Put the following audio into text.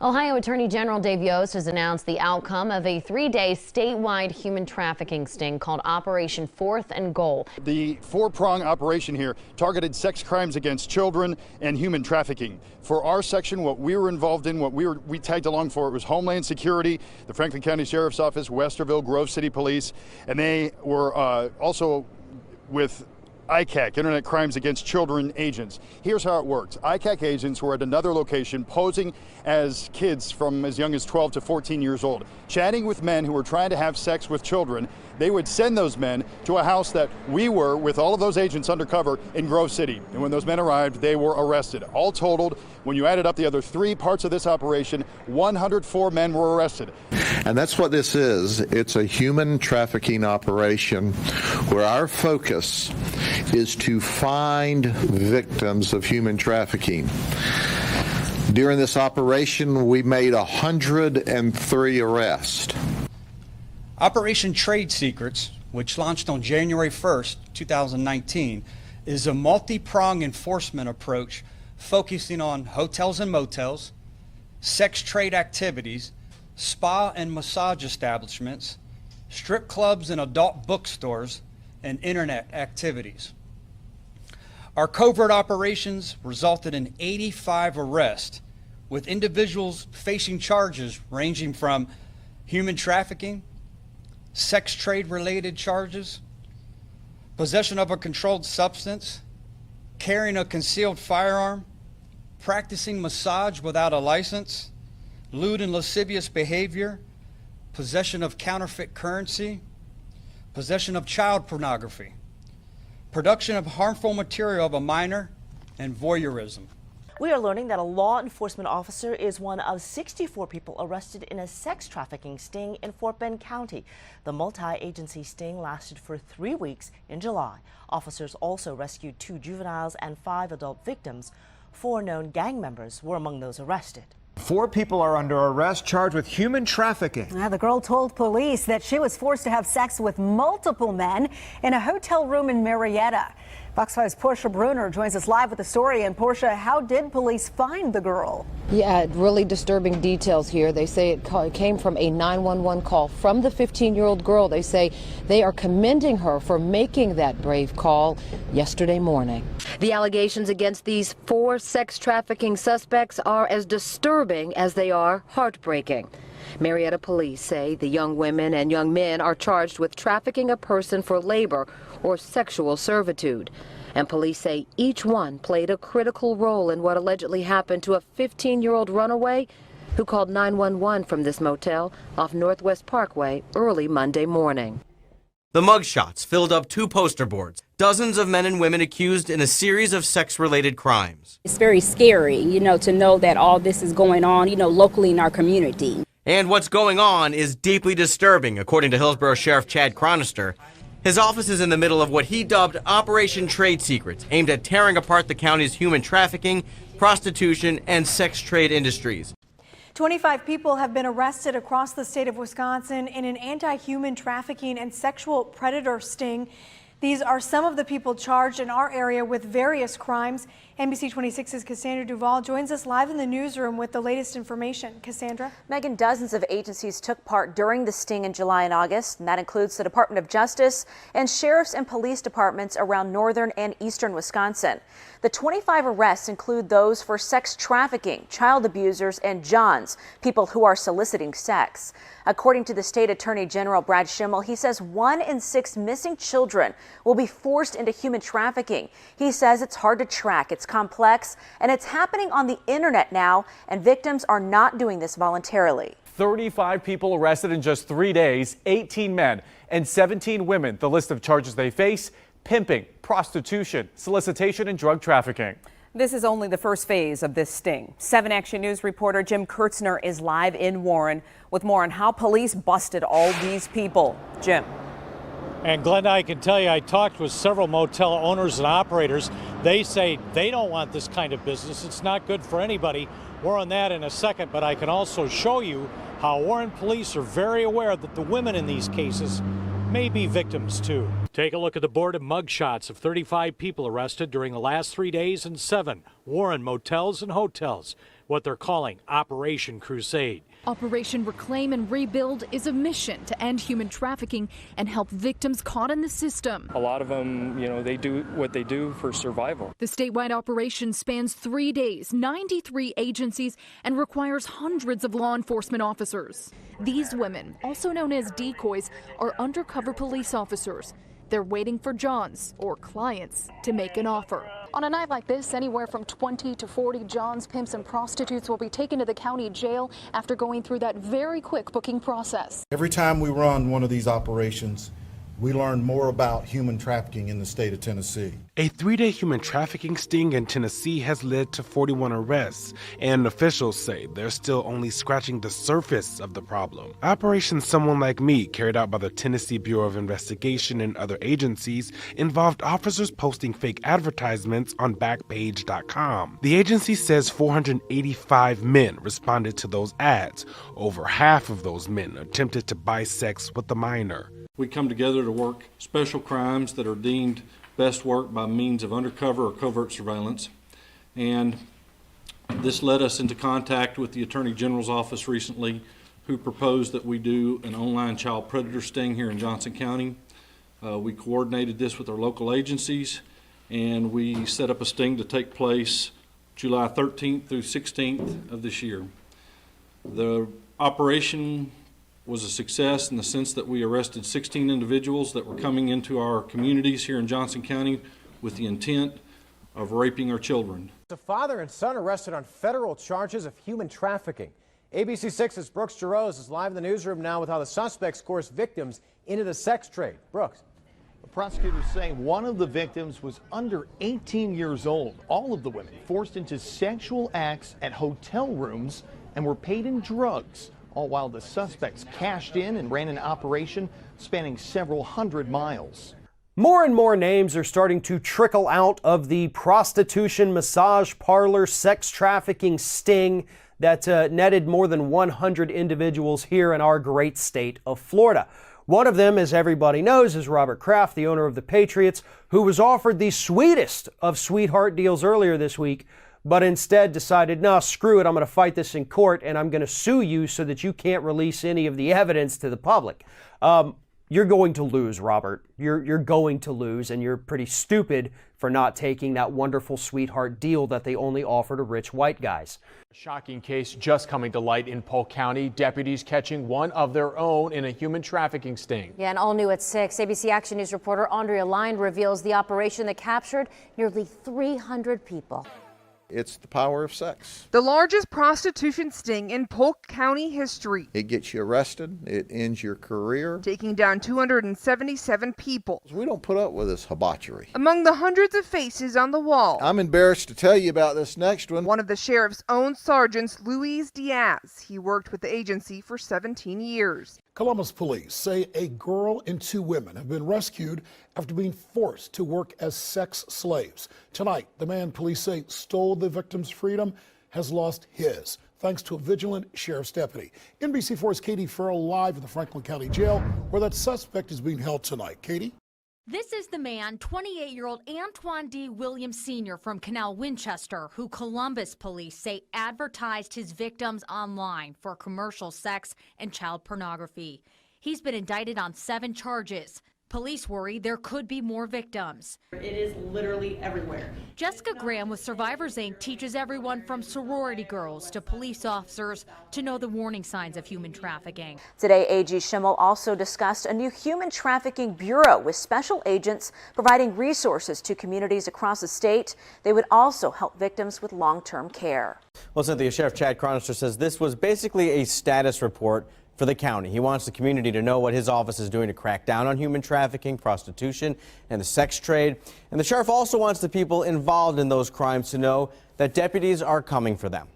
Ohio Attorney General Dave Yost has announced the outcome of a 3-day statewide human trafficking sting called Operation Fourth and Goal. The four-prong operation here targeted sex crimes against children and human trafficking. For our section, what we were involved in, what we tagged along for, it was Homeland Security, the Franklin County Sheriff's Office, Westerville, Grove City Police, and they were also with ICAC, Internet Crimes Against Children agents. Here's how it worked. ICAC agents were at another location posing as kids from as young as 12 to 14 years old, chatting with men who were trying to have sex with children. They would send those men to a house that we were with all of those agents undercover in Grove City. And when those men arrived, they were arrested. All totaled, when you added up the other three parts of this operation, 104 men were arrested. And that's what this is. It's a human trafficking operation where our focus is to find victims of human trafficking. During this operation, we made 103 arrests. Operation Trade Secrets, which launched on January 1st, 2019, is a multi-pronged enforcement approach focusing on hotels and motels, sex trade activities, spa and massage establishments, strip clubs and adult bookstores, and internet activities. Our covert operations resulted in 85 arrests, with individuals facing charges ranging from human trafficking, sex trade related charges, possession of a controlled substance, carrying a concealed firearm, practicing massage without a license, lewd and lascivious behavior, possession of counterfeit currency, possession of child pornography, production of harmful material of a minor, and voyeurism. We are learning that a law enforcement officer is one of 64 people arrested in a sex trafficking sting in Fort Bend County. The multi-agency sting lasted for 3 weeks in July. Officers also rescued 2 juveniles and 5 adult victims. 4 known gang members were among those arrested. 4 people are under arrest charged with human trafficking. Now, the girl told police that she was forced to have sex with multiple men in a hotel room in Marietta. Fox 5's Portia Bruner joins us live with the story. And Portia, how did police find the girl? Yeah, really disturbing details here. They say it came from a 911 call from the 15-year-old girl. They say they are commending her for making that brave call yesterday morning. The allegations against these 4 sex trafficking suspects are as disturbing as they are heartbreaking. Marietta police say the young women and young men are charged with trafficking a person for labor or sexual servitude. And police say each one played a critical role in what allegedly happened to a 15-year-old runaway who called 911 from this motel off Northwest Parkway early Monday morning. The mugshots filled up 2 poster boards, dozens of men and women accused in a series of sex-related crimes. It's very scary, to know that all this is going on, locally in our community. And what's going on is deeply disturbing, according to Hillsborough Sheriff Chad Chronister. His office is in the middle of what he dubbed Operation Trade Secrets, aimed at tearing apart the county's human trafficking, prostitution, and sex trade industries. 25 people have been arrested across the state of Wisconsin in an anti-human trafficking and sexual predator sting. These are some of the people charged in our area with various crimes. NBC 26's Cassandra Duvall joins us live in the newsroom with the latest information. Cassandra? Megan, dozens of agencies took part during the sting in July and August, and that includes the Department of Justice and sheriff's and police departments around northern and eastern Wisconsin. The 25 arrests include those for sex trafficking, child abusers, and Johns, people who are soliciting sex. According to the state attorney general, Brad Schimmel, he says 1 in 6 missing children will be forced into human trafficking. He says it's hard to track, it's complex, and it's happening on the internet now, and victims are not doing this voluntarily. 35 people arrested in just 3 days, 18 men and 17 women. The list of charges they face: pimping, prostitution, solicitation, and drug trafficking. This is only the first phase of this sting. 7 Action News reporter Jim Kurtzner is live in Warren with more on how police busted all these people. Jim. And Glenda, I can tell you, I talked with several motel owners and operators. They say they don't want this kind of business. It's not good for anybody. More on that in a second, but I can also show you how Warren police are very aware that the women in these cases may be victims too. Take a look at the board of mugshots of 35 people arrested during the last 3 days in 7 Warren motels and hotels. what they're calling Operation Crusade. Operation Reclaim and Rebuild is a mission to end human trafficking and help victims caught in the system. A lot of them, they do what they do for survival. The statewide operation spans 3 days, 93 agencies, and requires hundreds of law enforcement officers. These women, also known as decoys, are undercover police officers. They're waiting for Johns, or clients, to make an offer. On a night like this, anywhere from 20 to 40 Johns, pimps, and prostitutes will be taken to the county jail after going through that very quick booking process. Every time we run one of these operations, we learn more about human trafficking in the state of Tennessee. A 3-day human trafficking sting in Tennessee has led to 41 arrests, and officials say they're still only scratching the surface of the problem. Operation Someone Like Me, carried out by the Tennessee Bureau of Investigation and other agencies, involved officers posting fake advertisements on Backpage.com. The agency says 485 men responded to those ads. Over half of those men attempted to buy sex with a minor. We come together to work special crimes that are deemed best worked by means of undercover or covert surveillance. And this led us into contact with the Attorney General's office recently, who proposed that we do an online child predator sting here in Johnson County. We coordinated this with our local agencies, and we set up a sting to take place July 13th through 16th of this year. The operation was a success in the sense that we arrested 16 individuals that were coming into our communities here in Johnson County with the intent of raping our children. A father and son arrested on federal charges of human trafficking. ABC 6's Brooks Jarosz is live in the newsroom now with how the suspects coerced victims into the sex trade. Brooks. The prosecutors saying one of the victims was under 18 years old. All of the women forced into sexual acts at hotel rooms and were paid in drugs, all while the suspects cashed in and ran an operation spanning several hundred miles. More and more names are starting to trickle out of the prostitution, massage parlor, sex trafficking sting that netted more than 100 individuals here in our great state of Florida. One of them, as everybody knows, is Robert Kraft, the owner of the Patriots, who was offered the sweetest of sweetheart deals earlier this week, but instead decided, no, screw it, I'm going to fight this in court and I'm going to sue you so that you can't release any of the evidence to the public. You're going to lose, Robert. You're going to lose, and you're pretty stupid for not taking that wonderful sweetheart deal that they only offer to rich white guys. A shocking case just coming to light in Polk County. Deputies catching one of their own in a human trafficking sting. Yeah, and all new at 6, ABC Action News reporter Andrea Line reveals the operation that captured nearly 300 people. It's the power of sex. The largest prostitution sting in Polk County history. It gets you arrested. It ends your career. Taking down 277 people. We don't put up with this debauchery. Among the hundreds of faces on the wall, I'm embarrassed to tell you about this next one. one of the sheriff's own sergeants, Luis Diaz. He worked with the agency for 17 years. Columbus police say a girl and 2 women have been rescued after being forced to work as sex slaves. Tonight, the man police say stole the victim's freedom has lost his, thanks to a vigilant sheriff's deputy. NBC4's Katie Farrell live in the Franklin County Jail, where that suspect is being held tonight. Katie? This is the man, 28-year-old Antoine D. Williams Sr. from Canal Winchester, who Columbus police say advertised his victims online for commercial sex and child pornography. He's been indicted on 7 charges. Police worry there could be more victims. It is literally everywhere. Jessica Graham with Survivors Inc. teaches everyone from sorority girls to police officers to know the warning signs of human trafficking. Today, AG Schimmel also discussed a new human trafficking bureau with special agents providing resources to communities across the state. They would also help victims with long-term care. Well, Cynthia, Sheriff Chad Chronister says this was basically a status report for the county. He wants the community to know what his office is doing to crack down on human trafficking, prostitution, and the sex trade. And the sheriff also wants the people involved in those crimes to know that deputies are coming for them.